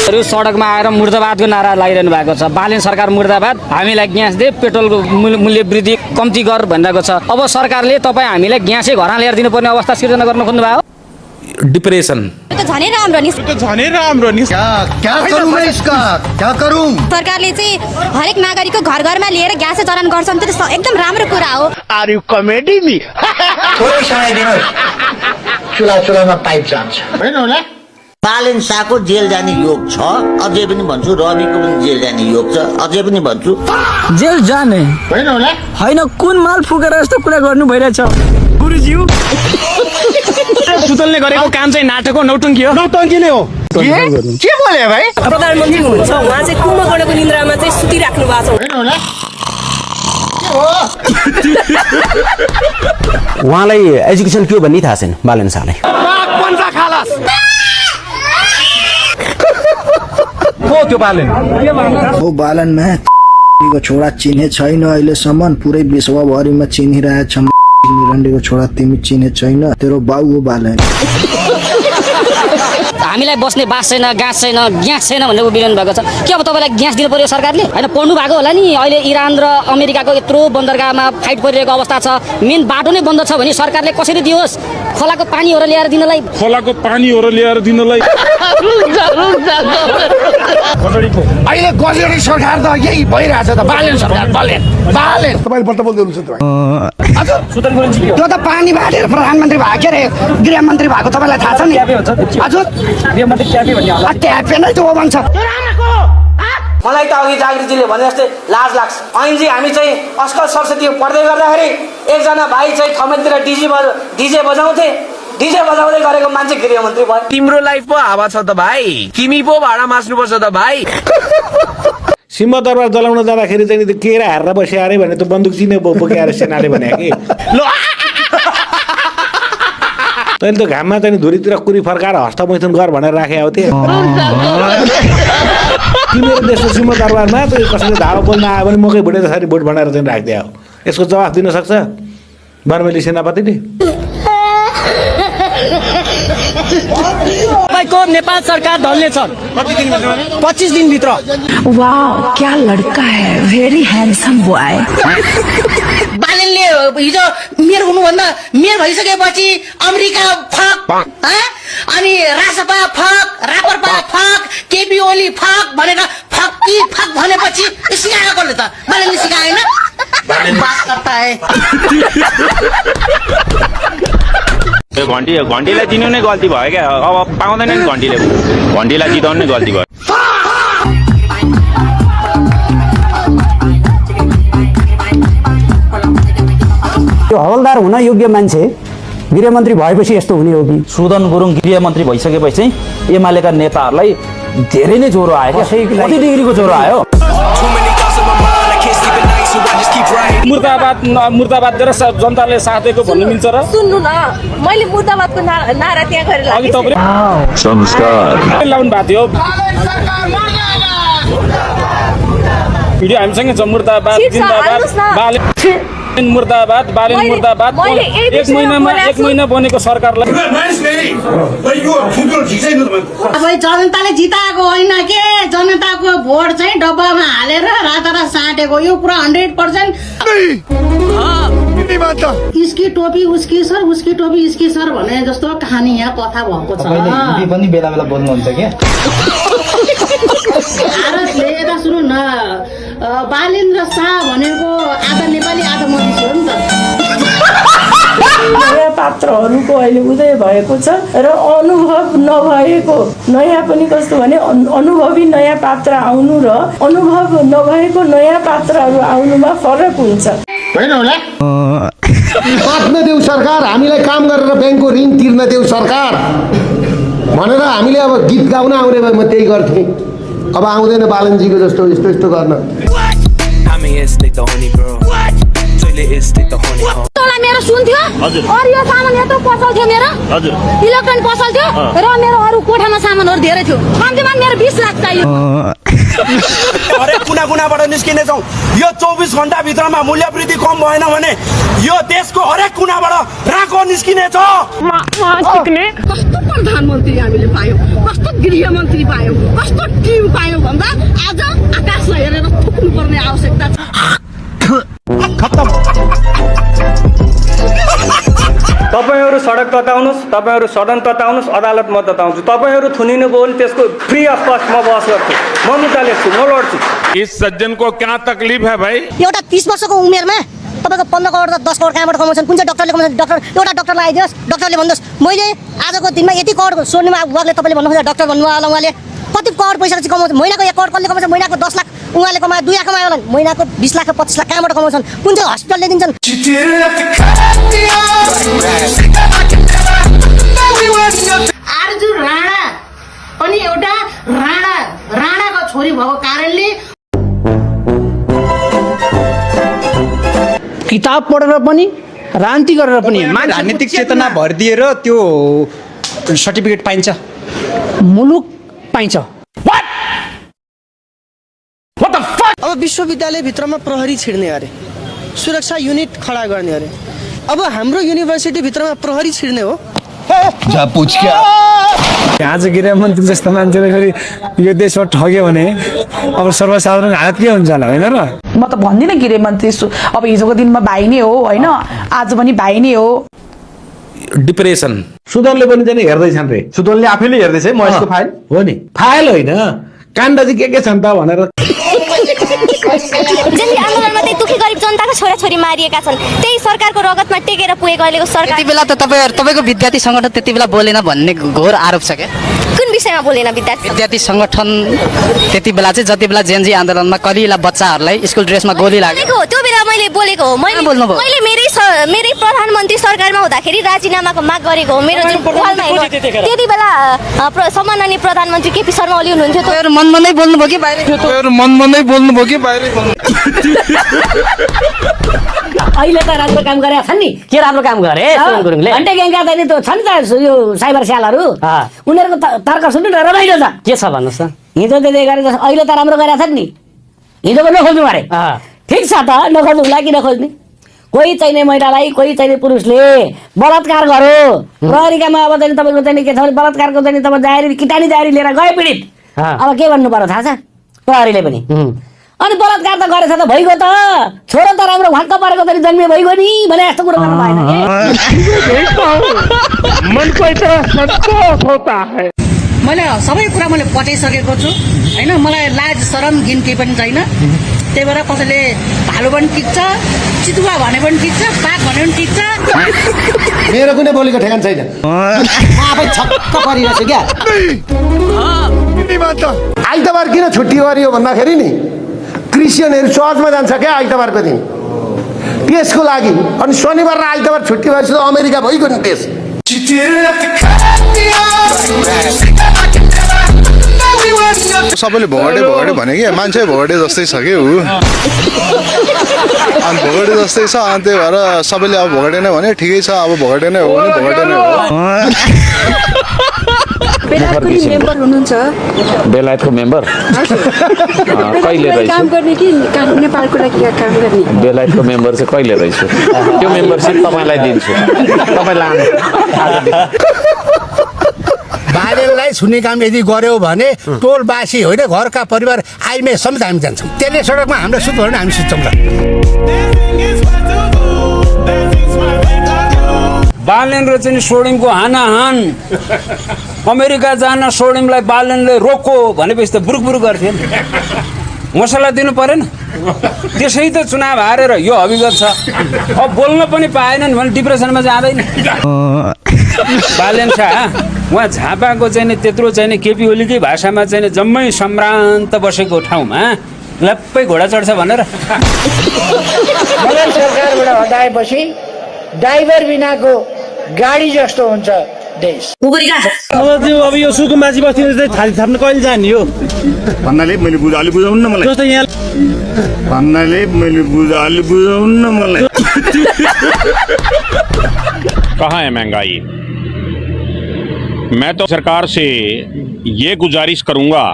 सडकमा आएर मुर्दाबादको नारा लगाइरहनु भएको छ। बालेन सरकार मुर्दाबाद, हामीलाई ग्यास दे, पेट्रोलको मूल्य वृद्धि कम्ती गर भनिरहेको छ। अब सरकारले तपाईँ हामीलाई ग्यासै घरमा ल्याएर दिनुपर्ने अवस्था सिर्जना गर्न खोज्नुभयो। डिप्रेसन झनै राम्रो नि क्या करूं मैं इसका क्या करूं। सरकारले चाहिँ हरेक नागरिकको घर घरमा लिएर ग्यास चलन गर्छ नि, त्यो एकदम राम्रो कुरा हो। आर यू कमेडी मी थोरै समय दिनुहोस्, चुलामा पाइप जान्छ हैन होला। बालेन शाहको जेल जाने योग छ, अझै पनि भन्छु। रविको पनि जेल जाने योग छ, अझै पनि भन्छु। जेल जाने हैन होला, हैन कुन माल फुकेर यस्तो कुरा गर्नु भइरहेछ गुरुजी? सुतलले गरेको काम चाहिँ नाटक हो, नौटङ्की हो। नौटङ्की नै हो। के बोले भाइ? प्रधानमन्त्री हुनुहुन्छ, उहाँ चाहिँ कुम्भकर्णको निन्द्रामा चाहिँ सुतिराख्नु भएको छ। हैन होला, उहाँलाई एजुकेसन के हो भन्ने थाहा छैन बालेन शाहलाई। त्यो बालेन हो बालन में को छोरा चिन्हे छैन अहिलेसम्म, पुरै विश्वभरिमा चिनिरहेछ। रन्डीको छोरा तिमी चिने छैन, तेरो बाउ हो बालन। हामीलाई बस्ने बास छैन, ग्यास छैन, ग्यास छैन भनेर उभिरहनु भएको छ। के अब तपाईँलाई ग्यास दिनु पर्यो सरकारले? होइन पढ्नु भएको होला नि, अहिले इरान र अमेरिकाको यत्रो बन्दरगाहमा फाइट परिरहेको अवस्था छ। मेन बाटो नै बन्द छ भने सरकारले कसरी दियोस्? खोलाको पानीहरू ल्याएर दिनलाई अहिले गजडी सरकार त यही भइरहेछ त। बालेन सरकार, बालेन तपाईले बल्ल बोल्दै हुनुहुन्छ तपाईँ। त्यो त पानी बाटेर प्रधानमन्त्री भएको, के अरे गृहमन्त्री भएको, तपाईँलाई थाहा छ नि? हजुर ट्यापे नै त्यो भन्छ। मलाई त अघि जागृतिले भने जस्तै लाज लाग्छ। ऐनजी हामी चाहिँ अस्कल सरस्वती पढ्दै गर्दाखेरि एकजना भाइ चाहिँ ठमेतिर डिजे बजाउँदै गरेको मान्छे गृहमन्त्री भयो। तिम्रो लाइफ पो हावा छ त भाइ, तिमी पो भाडा मास्नुपर्छ त भाइ। सिंहदरबार जलाउन जाँदाखेरि चाहिँ त्यो केरा हारेर बस्यो अरे भने त्यो बन्दुक चिने बोकेर सेनाले भने कि तैँले त घाममा चाहिँ धुरीतिर कुरी फर्काएर हस्तमैथुन गर भनेर राखे हो। त्यो तिमीहरू देशको सिंहदरबारमा त्यो कसैले धावा बोल्न आयो भने मकै भुटे जसरी भोट भनेर चाहिँ राखिदियो। यसको जवाफ दिन सक्छ बर्मेली सेनापतिले? तपाईँको नेपाल सरकार ढल्ने छ 25 दिनभित्र। वाह क्या लड़का है, भेरी ह्यान्डसम बॉय। बालेनले हिजो मेयर हुनुभन्दा मेयर भइसकेपछि अमेरिका फक, अनि रासपा फक, रापरपा फक, केपी ओली फक भनेर फक्की फक भनेपछि सिकायो कसले त? बालेनले सिकाएन? बात करता है। घन्टीलाई दिनु नै गल्ती भयो क्या, अब पाउँदैन नि घन्टीलाई जिताउनु नै गल्ती भयो। त्यो हवलदार हुन योग्य मान्छे गृहमन्त्री भएपछि यस्तो हुने हो कि? सुदन गुरुङ गृहमन्त्री भइसकेपछि चाहिँ एमालेका नेताहरूलाई धेरै नै ज्वरो आयो। कति डिग्रीको ज्वरो आयो? मुर्दाबाद गरेर जनताले साथ दिएको भन्नु मिल्छ र? सुन्नु न, मैले मुर्दाबादको नारा त्यहाँ गरेर अघि तपाईले संस्कार लाउनु भएको थियो। भिडियो हामीसँग छ। मुर्दाबाद जिन्दाबाद, बालेन मुर्दाबाद, बालेन मुर्दाबाद। एक महिना बनेको सरकारलाई अब जनताले जिताएको होइन के, जनताको भोट चाहिँ डब्बामा हालेर रातारात साटेको यो पुरा 100%। इसकी टोपी उसकी सर, उसकी टोपी इसकी सर भने जस्तो कहानी यहाँ कथा भएको छ। पनि बेला बेला बोल्नुहुन्छ क्या? भारतले यता सुन्नु न, बालेन र शाह भनेको आधा नेपाली आधा मधेसी हो नि त। नयाँ पात्रहरूको अहिले उदय भएको छ र अनुभव नभएको नयाँ पनि कस्तो भने अनुभवी नयाँ पात्र आउनु र अनुभव नभएको नयाँ पात्रहरू आउनुमा फरक हुन्छ। हैन होला, बाँच्न देऊ सरकार, हामीलाई काम गरेर ब्याङ्कको ऋण तिर्न देऊ सरकार भनेर हामीले अब गीत गाउन आउने भए म त्यही गर्थेँ। अब आउँदैन बालनजीको जस्तो यस्तो गर्न। मेरो सुन्थ्यो अरू यो सामान यत्रो पसल थियो, मेरो इलेक्ट्रोनिक पसल थियो र मेरो अरू कोठामा सामानहरू धेरै थियो। कम्तीमा मेरो 20 लाख चाहियो। हरेक कुना कुनाबाट निस्किनेछौँ। यो 24 घण्टाभित्रमा मूल्य वृद्धि कम भएन भने यो देशको हरेक कुनाबाट राको निस्किनेछ। कस्तो प्रधानमन्त्री हामीले पायौँ, कस्तो गृहमन्त्री पायौँ, कस्तो टिम पायौँ भन्दा आज आकाशलाई हेरेर थुक्नु पर्ने आवश्यकता छ। तपाईहरू सडक तताउनुहोस्, तपाईहरू सदन तताउनुहोस्, अदालत म तताउँछु। तपाईहरू थुनिनुभयो भने त्यसको फ्री अफ कस्ट म बहस गर्छु, म मुद्दा लेख्छु, म लड्छु। इस सज्जन को क्या तकलीफ है भाई? एउटा 30 वर्षको उमेरमा तपाईँको 15 करोड 10 करोड कहाँबाट कमाउँछन्? कुन चाहिँ डक्टरले कमाउँछ? डक्टर एउटा डक्टरलाई आइदियोस्, डक्टरले भन्नुहोस् मैले आजको दिनमा यति करोड सोर्नेमा उहाँले तपाईँले भन्नुहुन्छ डक्टर भन्नुभयो होला। उहाँले कति करोड पैसा चाहिँ कमाउँछ? महिनाको 1 करोड कसले कमाउँछ? महिनाको 10 लाख उहाँले कमायो, 2 लाख कमायो होला। महिनाको 20 लाख 25 लाख कहाँबाट कमाउँछन्? कुन चाहिँ हस्पिटलले दिन्छन्? आरजु राणा पनि एउटा राणाको छोरी भएको कारणले किताब पढेर पनि राजनीति गरेर पनि राजनीतिक चेतना भरिदिएर त्यो सर्टिफिकेट पाइन्छ, मुलुक पाइन्छ। अब विश्वविद्यालयभित्रमा प्रहरी छिर्ने अरे, सुरक्षा युनिट खडा गर्ने अरे। अब हाम्रो युनिभर्सिटीभित्रमा प्रहरी छिर्ने हो। आज गृहमन्त्री जस्तो मान्छेले फेरि यो देशमा ठग्यो भने अब सर्वसाधारण हालत के हुन्छ होला, होइन र? म त भन्दिनँ गृहमन्त्री अब हिजोको दिनमा भाइ नै हो होइन, आज पनि भाइ नै हो। डिप्रेसन सुदनले पनि चाहिँ हेर्दैछन् रे, सुदनले आफैले हेर्दैछ म यसको फाइल हो नि, फाइल होइन काण्ड चाहिँ के छन् त भनेर। जति आन्दोलनमा चाहिँ दुखी गरिब जनताको छोराछोरी मारिएका छन्, त्यही सरकारको रगतमा टेकेर पुगेको अहिलेको सरकार। त्यति बेला त तपाईँको विद्यार्थी सङ्गठन त्यति बेला बोलेन भन्ने घोर आरोप छ क्या। कुन विषयमा बोलेन विद्यार्थी सङ्गठन त्यति बेला चाहिँ जति बेला जेएनजी आन्दोलनमा कलिला बच्चाहरूलाई स्कुल ड्रेसमा गोली लाग्यो त्यो बेला मैले बोलेको हो। मैले मेरै प्रधानमन्त्री सरकारमा हुँदाखेरि राजीनामाको माग गरेको हो। मेरो जुन पहलमा त्यति बेला सम्माननीय प्रधानमन्त्री केपी शर्मा ओली हुनुहुन्थ्यो। तपाईँहरू मनमा नै बोल्नुभयो कि बाहिर? अहिले त राम्रो काम गरेका छन् नि। के राम्रो काम गरे घन्टे ग्याङका त नि त्यो छ नि त यो साइबर स्यालहरू, उनीहरूको तर्क सुन्नु न रमाइलो छ। के छ भन्नुहोस् त? हिजो त्यही गरे अहिले त राम्रो गरेका छन् नि। हिजोको नखोज्नु अरे, ठिक छ त नखोज्नु होला कि नखोज्ने। कोही चाहिने महिलालाई कोही चाहिने पुरुषले बलात्कार गर्यो, प्रहरीकामा अब चाहिँ तपाईँको चाहिँ के छ भने बलात्कारको चाहिँ तपाईँ दायरी किटानी दायरी लिएर गए पीडित, अब के भन्नु पर्यो थाहा छ प्रहरीले पनि? अनि बलात्कार त गरेछ त भइगयो त, छोरो त राम्रो भक्क परेको त जन्मे भइगयो नि भने जस्तो कुरो गर्नु भएन। मैले सबै कुरा मैले पठाइसकेको छु होइन। मलाई लाज शरम घिन केही पनि छैन। त्यही भएर कसैले भालु पनि टिक्छ, चितुवा भने पनि टिक्छ, बाघ भने पनि टिक्छ। मेरो कुनै बोलीको ठेगान छैन। म आफै छक्क परिरहेछु क्या। आइतबार किन छुट्टी गरियो भन्दाखेरि नि क्रिस्चियनहरू चर्चमा जान्छ क्या आइतबारको दिन, त्यसको लागि। अनि शनिबार र आइतबार छुट्टी भएपछि त अमेरिका भइगयो नि देश। सबैले भोगटे भने कि मान्छे भोगटे जस्तै छ कि ऊ, अनि भोगटे जस्तै छ। अनि त्यही भएर सबैले अब भोगटे नै भने ठिकै छ, अब भोगटे नै हो भने भोगटे नै हो। मेम्बर हुनुहुन्छ? बेलायतको मेम्बर कहिले रहेछ? काम गर्ने कि नेपालको लागि काम गर्ने? बेलायतको मेम्बर चाहिँ कहिले रहेछ? त्यो मेम्बरसिप तपाईँलाई दिन्छु, तपाईँ लानु। बालेनलाई छुने काम यदि गर्यो भने टोलवासी होइन घरका परिवार आइमे समेत हामी जान्छौँ। त्यसले सडकमा हाम्रो सुत्यो भने हामी सुत्छौँ। बालेन र चाहिँ सोडिमको हानाहान, अमेरिका जान सोडिमलाई बालेनले रोको भनेपछि त बुरुक बुरुक गर्थे नि, मसला दिनु परेन? त्यसै त चुनाव हारेर यो अभिगत छ। अब बोल्न पनि पाएनन् भने डिप्रेसनमा जाँदैन। बालेन शाह उहाँ झापाको चाहिँ त्यत्रो चाहिँ केपी ओलीकै भाषामा चाहिँ जम्मै सम्भ्रान्त बसेको ठाउँमा लप्पै घोडा चढ्छ भनेर। मलाई सरकारबाट हटाएपछि ड्राइभर बिनाको गाडी जस्तो हुन्छ देश। अब यो सुकुम्बासी बस्ती थाली थाप्न कहिले जाने हो भन्नाले मैले अलि बुझाउनु न मलाई, जस्तो यहाँ भन्नाले मैले अलि बुझाउनु न मलाई। कहाँ है महंगाई? मैं तो सरकार से ये गुजारिश करूंगा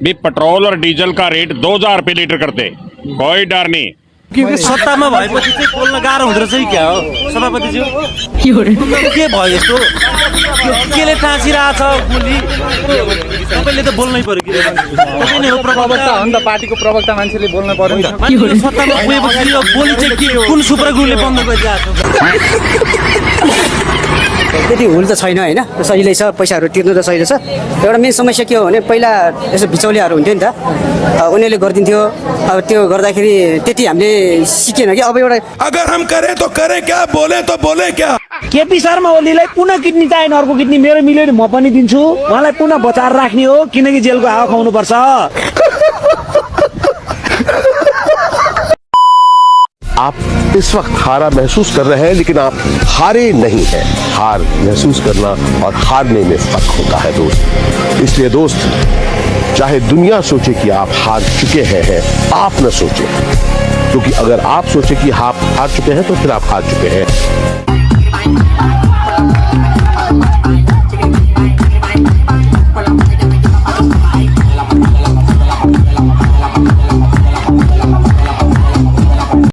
भी पेट्रोल और डीजल का रेट 2000 रुपये लीटर करते, कोई डर नहीं। क्योंकि सत्तामा भएपछि चाहिँ बोल्न गाह्रो हुँदो रहेछ क्या हो सभापतिज्यू के भयो यस्तो केले टाँसिरहेछ गोली तपाईँले त बोल्नै पर्यो कि तपाईँ नै हो प्रवक्ता हो नि त पार्टीको प्रवक्ता मान्छेले बोल्न पर्यो नि त सत्तामा पुगेपछि यो गोली चाहिँ के कुन सुप्रगुरुले बन्द गरिरहेको त्यति हुल त छैन होइन सजिलै छ पैसाहरू तिर्नु त सजिलो छ एउटा मेन समस्या के हो भने पहिला यसो बिचौलियाहरू हुन्थ्यो नि त उनीहरूले गरिदिन्थ्यो अब त्यो गर्दाखेरि त्यति हामीले सिकेन कि अब एउटा अगर हम करें तो करें क्या बोले तो बोले क्या केपी शर्मा ओलीलाई पुनः किडनी चाहिएन अर्को किडनी मेरो मिल्यो नि म पनि दिन्छु उहाँलाई पुनः बचाएर राख्ने हो किनकि जेलको हावा खुवाउनुपर्छ आप इस वक्त हारा महसूस कर रहे हैं लेकिन आप हारे नहीं हैं। हार महसूस करना और हारने में फर्क होता है दोस्त। इसलिए दोस्त चाहे दुनिया सोचे कि आप हार चुके हैं आप न सोचें, क्योंकि अगर आप सोचे कि आप हार चुके हैं तो फिर आप हार चुके हैं।